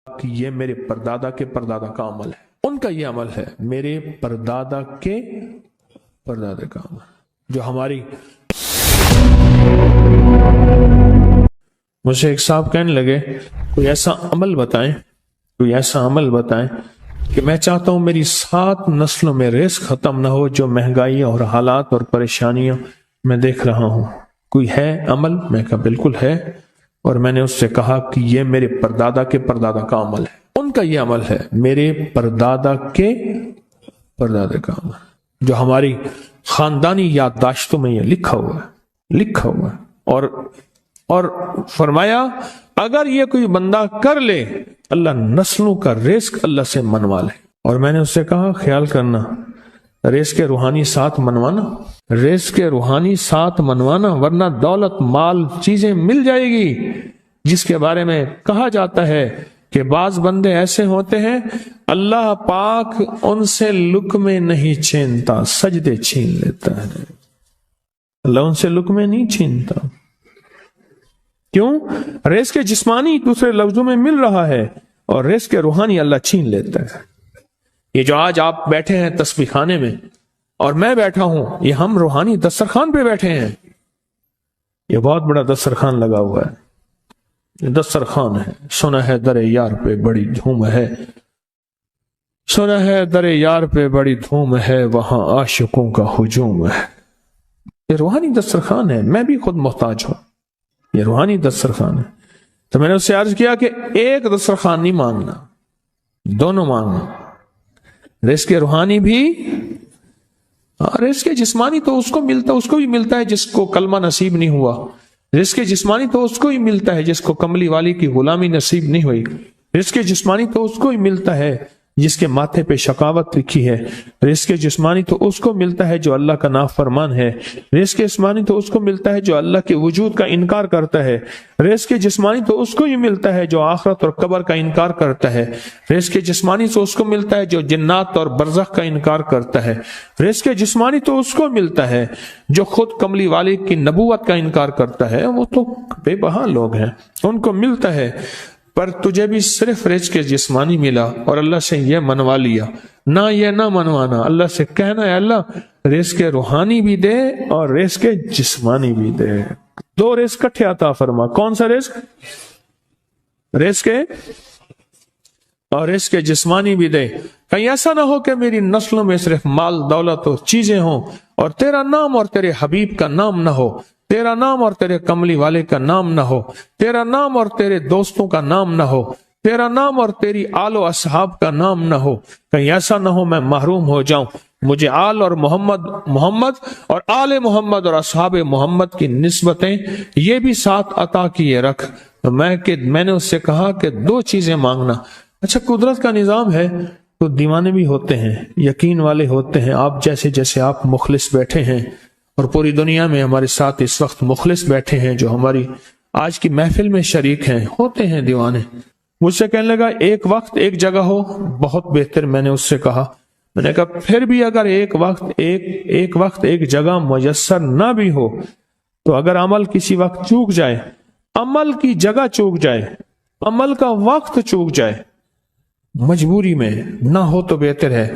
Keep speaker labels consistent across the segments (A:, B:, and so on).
A: کہ یہ میرے پردادا کے پردادا کا عمل ہے، ان کا یہ عمل ہے، میرے پردادا کے پردادا کا عمل جو ہماری۔ مجھے ایک صاحب کہنے لگے کوئی ایسا عمل بتائیں، کوئی ایسا عمل بتائیں کہ میں چاہتا ہوں میری 7 نسلوں میں رزق ختم نہ ہو، جو مہنگائی اور حالات اور پریشانیاں میں دیکھ رہا ہوں، کوئی ہے عمل؟ میں کہا بالکل ہے، اور میں نے اس سے کہا کہ یہ میرے پردادا کے پردادا کا عمل ہے، ان کا یہ عمل ہے، میرے پردادا کے پردادا کا عمل جو ہماری خاندانی یادداشتوں میں یہ لکھا ہوا ہے، اور فرمایا اگر یہ کوئی بندہ کر لے اللہ نسلوں کا رزق اللہ سے منوا لے۔ اور میں نے اس سے کہا خیال کرنا رزق کے روحانی ساتھ منوانا، رزق کے روحانی ساتھ منوانا، ورنہ دولت مال چیزیں مل جائے گی جس کے بارے میں کہا جاتا ہے کہ بعض بندے ایسے ہوتے ہیں اللہ پاک ان سے لقمے نہیں چھینتا، سجدے چھین لیتا ہے، اللہ ان سے لقمے نہیں چھینتا۔ کیوں؟ رزق جسمانی دوسرے لفظوں میں مل رہا ہے اور رزق روحانی اللہ چھین لیتا ہے۔ یہ جو آج آپ بیٹھے ہیں تسبیح خانے میں اور میں بیٹھا ہوں، یہ ہم روحانی دسترخوان پہ بیٹھے ہیں، یہ بہت بڑا دسترخوان لگا ہوا ہے، یہ دسترخوان ہے۔ سنا ہے در یار پہ بڑی دھوم ہے، سنا ہے در یار پہ بڑی دھوم ہے، وہاں عاشقوں کا ہجوم ہے۔ یہ روحانی دسترخوان ہے، میں بھی خود محتاج ہوں، یہ روحانی دسترخوان ہے۔ تو میں نے اس سے عرض کیا کہ ایک دسترخوان نہیں مانگنا، دونوں مانگنا، رزق روحانی بھی اور رزق جسمانی تو اس کو بھی ملتا ہے جس کو کلمہ نصیب نہیں ہوا، رزق جسمانی تو اس کو ہی ملتا ہے جس کو کملی والی کی غلامی نصیب نہیں ہوئی، رزق جسمانی تو اس کو ہی ملتا ہے جس کے ماتھے پہ شقاوت لکھی ہے، رزق جسمانی تو اس کو ملتا ہے جو اللہ کا نافرمان ہے، رزق جسمانی تو اس کو ملتا ہے جو اللہ کے وجود کا انکار کرتا ہے، رزق جسمانی تو اس کو ہی ملتا ہے جو آخرت اور قبر کا انکار کرتا ہے، رزق جسمانی تو اس کو ملتا ہے جو جنات اور برزخ کا انکار کرتا ہے، رزق جسمانی تو اس کو ملتا ہے جو خود کملی والی کی نبوت کا انکار کرتا ہے، وہ تو بے بہا لوگ ہیں، ان کو ملتا ہے۔ پر تجھے بھی صرف رزق جسمانی ملا اور اللہ سے یہ منوا لیا، نہ یہ نہ منوانا، اللہ سے کہنا ہے اللہ رزق روحانی بھی دے اور رزق جسمانی بھی دے، 2 رزق کٹھے عطا فرما۔ کون سا رزق؟ رزق اور رزق جسمانی بھی دے۔ کہیں ایسا نہ ہو کہ میری نسلوں میں صرف مال دولت اور چیزیں ہوں اور تیرا نام اور تیرے حبیب کا نام نہ ہو، تیرا نام اور تیرے کملی والے کا نام نہ ہو، تیرا نام اور تیرے دوستوں کا نام نہ ہو، تیرا نام اور تیری آل و اصحاب کا نام نہ ہو، کہیں ایسا نہ ہو میں محروم ہو جاؤں۔ مجھے آل اور محمد اور آل محمد اور اصحاب محمد کی نسبتیں یہ بھی ساتھ عطا کیے رکھ۔ میں نے اس سے کہا کہ 2 چیزیں مانگنا۔ اچھا قدرت کا نظام ہے تو دیوانے بھی ہوتے ہیں، یقین والے ہوتے ہیں، آپ جیسے آپ مخلص بیٹھے ہیں، اور پوری دنیا میں ہمارے ساتھ اس وقت مخلص بیٹھے ہیں جو ہماری آج کی محفل میں شریک ہیں، ہوتے ہیں دیوانے۔ مجھ سے کہنے لگا ایک وقت ایک جگہ ہو بہت بہتر۔ میں نے اس سے کہا، میں نے کہا پھر بھی اگر ایک وقت ایک جگہ میسر نہ بھی ہو تو اگر عمل کسی وقت چوک جائے، عمل کی جگہ چوک جائے، عمل کا وقت چوک جائے، مجبوری میں نہ ہو تو بہتر ہے،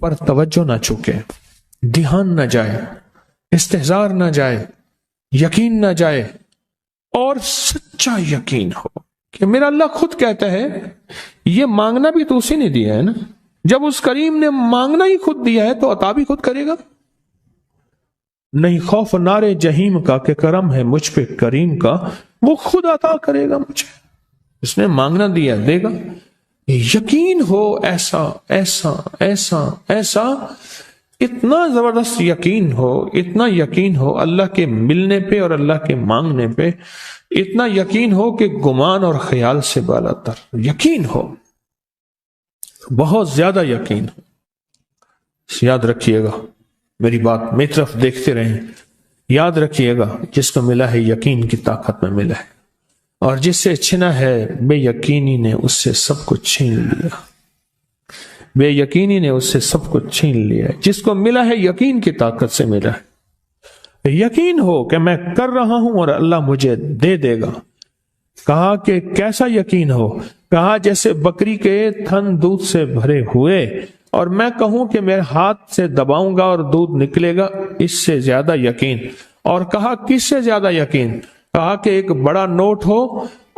A: پر توجہ نہ چوکے، دھیان نہ جائے، استحضار نہ جائے، یقین نہ جائے، اور سچا یقین ہو کہ میرا اللہ خود کہتا ہے یہ مانگنا بھی تو اسی نے دیا ہے نا، جب اس کریم نے مانگنا ہی خود دیا ہے تو عطا بھی خود کرے گا۔ نہیں خوف نارے جہیم کا کہ کرم ہے مجھ پہ کریم کا، وہ خود عطا کرے گا مجھے، اس نے مانگنا دیا دے گا۔ یقین ہو ایسا ایسا ایسا ایسا، اتنا زبردست یقین ہو، اتنا یقین ہو اللہ کے ملنے پہ اور اللہ کے مانگنے پہ، اتنا یقین ہو کہ گمان اور خیال سے بالا تر یقین ہو، بہت زیادہ یقین ہو۔ یاد رکھیے گا میری بات، میری طرف دیکھتے رہیں، یاد رکھیے گا جس کو ملا ہے یقین کی طاقت میں ملا ہے، اور جس سے چھنا ہے بے یقینی نے اس سے سب کچھ چھین لیا، بے یقینی نے اس سے سب کچھ چھین لیا ہے۔ جس کو ملا ہے یقین کی طاقت سے ملا ہے، یقین ہو کہ میں کر رہا ہوں اور اللہ مجھے دے دے گا، کہا کہ کیسا یقین ہو؟ کہا جیسے بکری کے تھن دودھ سے بھرے ہوئے، اور میں کہوں کہ میرے ہاتھ سے دباؤں گا اور دودھ نکلے گا، اس سے زیادہ یقین۔ اور کہا کس سے زیادہ یقین؟ کہا کہ ایک بڑا نوٹ ہو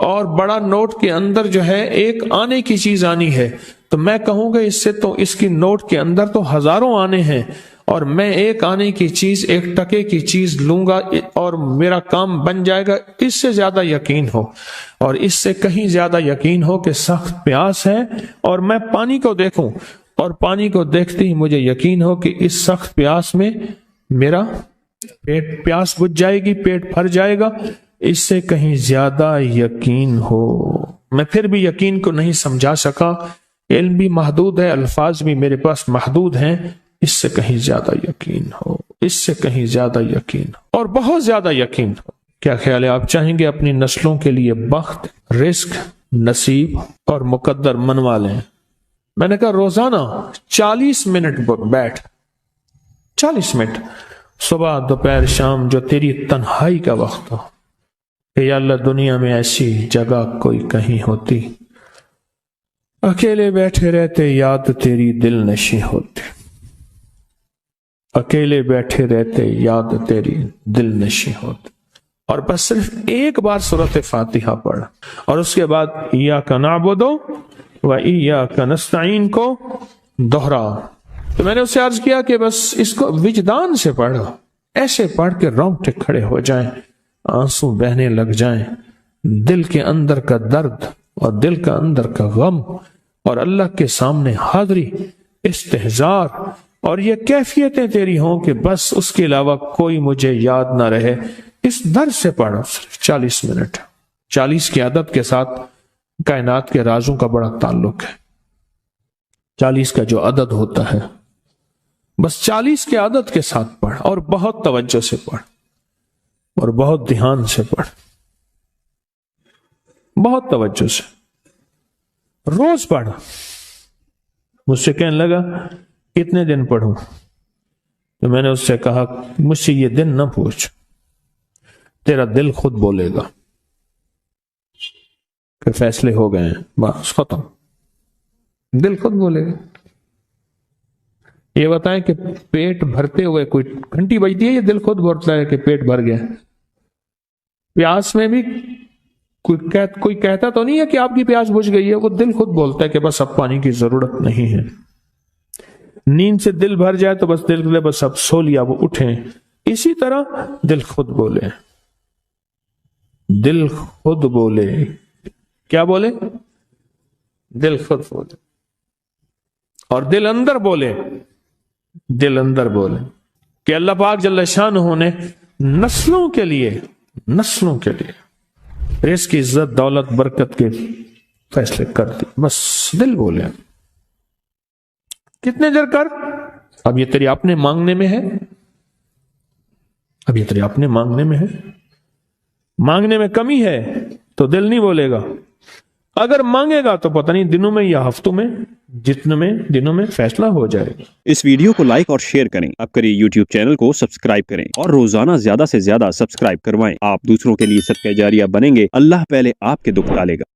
A: اور بڑا نوٹ کے اندر جو ہے ایک آنے کی چیز آنی ہے، تو میں کہوں گا اس سے تو اس کی نوٹ کے اندر تو ہزاروں آنے ہیں، اور میں ایک آنے کی چیز، ایک ٹکے کی چیز لوں گا اور میرا کام بن جائے گا، اس سے زیادہ یقین ہو۔ اور اس سے کہیں زیادہ یقین ہو کہ سخت پیاس ہے اور میں پانی کو دیکھوں، اور پانی کو دیکھتے ہی مجھے یقین ہو کہ اس سخت پیاس میں میرا پیاس بجھ جائے گی، پیٹ بھر جائے گا، اس سے کہیں زیادہ یقین ہو۔ میں پھر بھی یقین کو نہیں سمجھا سکا، علم بھی محدود ہے، الفاظ بھی میرے پاس محدود ہیں، اس سے کہیں زیادہ یقین ہو، اس سے کہیں زیادہ یقین ہو، اور بہت زیادہ یقین ہو۔ کیا خیال ہے؟ آپ چاہیں گے اپنی نسلوں کے لیے بخت، رزق، نصیب اور مقدر منوا لیں؟ میں نے کہا روزانہ 40 منٹ بیٹھ، 40 منٹ صبح دوپہر شام، جو تیری تنہائی کا وقت ہو، کہ یا اللہ دنیا میں ایسی جگہ کوئی کہیں ہوتی، اکیلے بیٹھے رہتے یاد تیری دل نشیں ہوتی، اکیلے بیٹھے رہتے یاد تیری دل نشیں ہوتی، اور بس صرف ایک بار سورۃ فاتحہ پڑھ، اور اس کے بعد ایاک نعبد و ایاک نستعین کو دوہرا۔ تو میں نے اسے عرض کیا کہ بس اس کو وجدان سے پڑھو، ایسے پڑھ کے رونگٹے کھڑے ہو جائیں، آنسو بہنے لگ جائیں، دل کے اندر کا درد اور دل کا اندر کا غم اور اللہ کے سامنے حاضری، استحضار، اور یہ کیفیتیں تیری ہوں کہ بس اس کے علاوہ کوئی مجھے یاد نہ رہے۔ اس درد سے پڑھو صرف 40 منٹ۔ 40 کی عدد کے ساتھ کائنات کے رازوں کا بڑا تعلق ہے۔ 40 کا جو عدد ہوتا ہے، بس 40 کے عدد کے ساتھ پڑھ، اور بہت توجہ سے پڑھ، اور بہت دھیان سے پڑھ، بہت توجہ سے، روز پڑھ۔ مجھ سے کہنے لگا کتنے دن پڑھوں؟ تو میں نے اس سے کہا مجھ سے یہ دن نہ پوچھ، تیرا دل خود بولے گا کہ فیصلے ہو گئے ہیں، بس ختم، دل خود بولے گا۔ یہ بتائیں کہ پیٹ بھرتے ہوئے کوئی گھنٹی بجتی ہے، یہ دل خود بولتا ہے کہ پیٹ بھر گیا۔ پیاس میں بھی کوئی کہتا تو نہیں ہے کہ آپ کی پیاس بجھ گئی ہے، وہ دل خود بولتا ہے کہ بس اب پانی کی ضرورت نہیں ہے۔ نیند سے دل بھر جائے تو بس دل کے بس اب سو لیا، وہ اٹھیں۔ اسی طرح دل خود بولے، دل خود بولے، کیا بولے؟ دل خود بولے، اور دل اندر بولے، دل اندر بولے کہ اللہ پاک جل شانہ نے نسلوں کے لیے رزق، عزت، دولت، برکت کے فیصلے کر دی، بس دل بولے۔ کتنے دیر کر؟ اب یہ تیری اپنے مانگنے میں ہے، اب یہ تیری اپنے مانگنے میں ہے۔ مانگنے میں کمی ہے تو دل نہیں بولے گا، اگر مانگے گا تو پتہ نہیں دنوں میں یا ہفتوں میں، جتنے میں دنوں میں فیصلہ ہو جائے گا۔
B: اس ویڈیو کو لائک اور شیئر کریں، اب کریے یوٹیوب چینل کو سبسکرائب کریں، اور روزانہ زیادہ سے زیادہ سبسکرائب کروائیں۔ آپ دوسروں کے لیے صدقہ جاریہ بنیں گے، اللہ پہلے آپ کے دکھ ٹالے گا۔